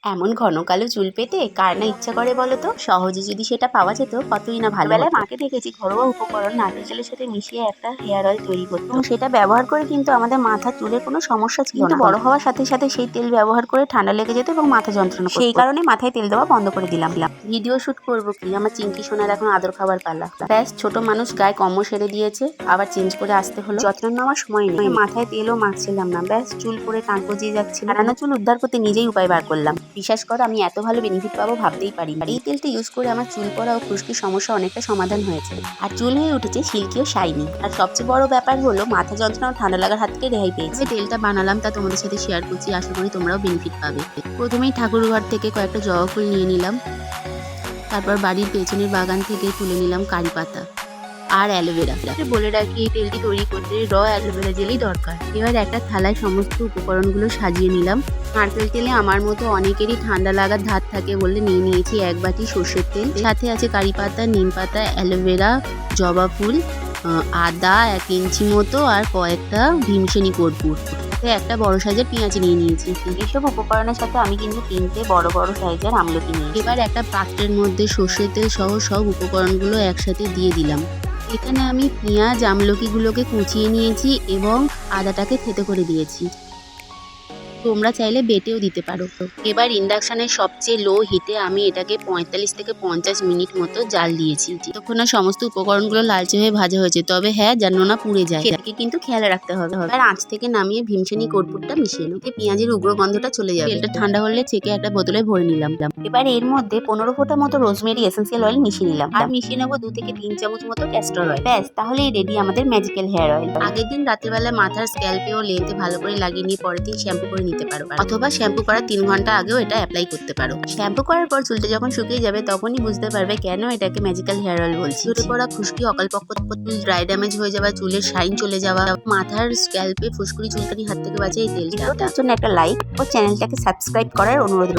এমন ঘন কালো চুল পেতে কার না ইচ্ছা করে বলো তো? সহজে যদি সেটা পাওয়া যেত কতই না ভালো হতো। মাকে দেখেছি ঘরোয়া উপকরণ নারকেল তেলের সাথে মিশিয়ে একটা হেয়ার অয়েল তৈরি করতো এবং সেটা ব্যবহার করে কিন্তু আমাদের মাথার চুলের কোনো সমস্যা ছিল না। কিন্তু বড় হওয়ার সাথে সাথে সেই তেল ব্যবহার করে ঠান্ডা লেগে যেত এবং মাথা যন্ত্রণা করতো। সেই কারণে মাথায় তেল দেওয়া বন্ধ করে দিলাম। ভিডিও শুট করবো কি, আমার চিংকি সোনার এখন আদর খাবার পালা। ব্যাস, ছোট মানুষ গায়ে কম্ম সেরে দিয়েছে, আবার চেঞ্জ করে আসতে হলো। যত্ন নেওয়ার সময় নেই, মাথায় তেলও মাখছিলাম না, ব্যাস চুল পরে টান গজিয়ে যাচ্ছিল। হারানো চুল উদ্ধার করতে নিজেই উপায় বার করলাম। বিশ্বাস করো, আমি এত ভালো বেনিফিট পাবো ভাবতেই পারি। এই তেলটা ইউজ করে আমার চুল পড়া ও খুশকির সমস্যা অনেকটা সমাধান হয়েছে, আর চুল হয়ে উঠেছে সিল্কি ও শাইনি। আর সবচেয়ে বড় ব্যাপার হলো মাথা যন্ত্রণা ও ঠান্ডা লাগার হাত থেকে রেহাই পেয়েছি। তেলটা বানালাম তা তোমাদের সাথে শেয়ার করছি, আশা করি তোমরাও বেনিফিট পাবে। প্রথমেই ঠাকুর ঘর থেকে কয়েকটা জবা ফুল নিয়ে নিলাম, তারপর বাড়ির পেছনের বাগান থেকে তুলে নিলাম কারি পাতা আর অ্যালোভেরা। বলে রাখি, এই তেলটি তৈরি করতে অ্যালোভেরা জেলই দরকার। এবার একটা থালায় সমস্ত উপকরণগুলো সাজিয়ে নিলাম। নারকেল তেলে আমার মতো অনেকেরই ঠান্ডা লাগার ধাত থাকে বলে নিয়ে নিয়েছি 1 বাটি সর্ষের তেল। সাথে আছে কারি পাতা, নিম পাতা, অ্যালোভেরা, জবা ফুল, আদা 1 ইঞ্চি মতো আর কয়েকটা ভীমসেনি কর্পূর। একটা বড় সাইজের পেঁয়াজ নিয়ে নিয়েছি। এইসব উপকরণের সাথে আমি কিন্তু 3টে বড় বড় সাইজের আমলকি নিয়েছি। এবার একটা পাত্রের মধ্যে সর্ষের তেল সহ সব উপকরণগুলো একসাথে দিয়ে দিলাম। এখানে আমি পেঁয়াজ আমলকিগুলোকে কুচিয়ে নিয়েছি এবং আদাটাকে থেতো করে দিয়েছি। তোমরা চাইলে বেটেও দিতে পারো। এবার ইন্ডাকশনের সবচেয়ে লো হিটে আমি এটাকে 45 থেকে 50 মিনিট মতো জাল দিয়েছি। তখন সমস্ত উপকরণগুলো লালচে হয়ে ভাজা হয়েছে, তবে হ্যাঁ, যেন না পুড়ে যায়, সেটাকে কিন্তু খেয়াল রাখতে হবে। আর আঁচ থেকে নামিয়ে ভীমসেনি কর্পূরটা মিশিয়ে নিতে পেঁয়াজের উগ্র গন্ধটা চলে যাবে। তেলটা ঠান্ডা হলে ছেঁকে একটা বোতলে ভরে নিলাম। এবার এর মধ্যে 15 ফোঁটা মতো রোজমেরি এসেন্সিয়াল অয়েল মিশিয়ে নিলাম, আর মিশিয়ে নেবো 2 থেকে 3 চামচ মতো ক্যাস্টর অয়েল। ব্যাস, তাহলেই রেডি আমাদের ম্যাজিক্যাল হেয়ার অয়েল। আগের দিন রাতেরবেলা মাথার স্ক্যাল্পে ও লেন্থে ভালো করে লাগিয়ে নিয়ে পরের দিন শ্যাম্পু করে নিতে পারো, অথবা শ্যাম্পু করার 3 ঘন্টা আগেও এটা অ্যাপ্লাই করতে পারো। শ্যাম্পু করার পর চুলটা যখন শুকিয়ে যাবে তখনই বুঝতে পারবে কেন এটাকে ম্যাজিক্যাল হেয়ার অয়েল বলছি। ঝরে পড়া, খুশকি, অকালপক্ষ, ড্রাই ড্যামেজ হয়ে যাওয়া, চুলের শাইন চলে যাওয়া, মাথার স্ক্যাল্পে ফুসকুড়ি চুলকানি হাত থেকে বাঁচে এই তেলটা। তার জন্য একটা লাইক ও চ্যানেলটাকে সাবস্ক্রাইব করার অনুরোধ।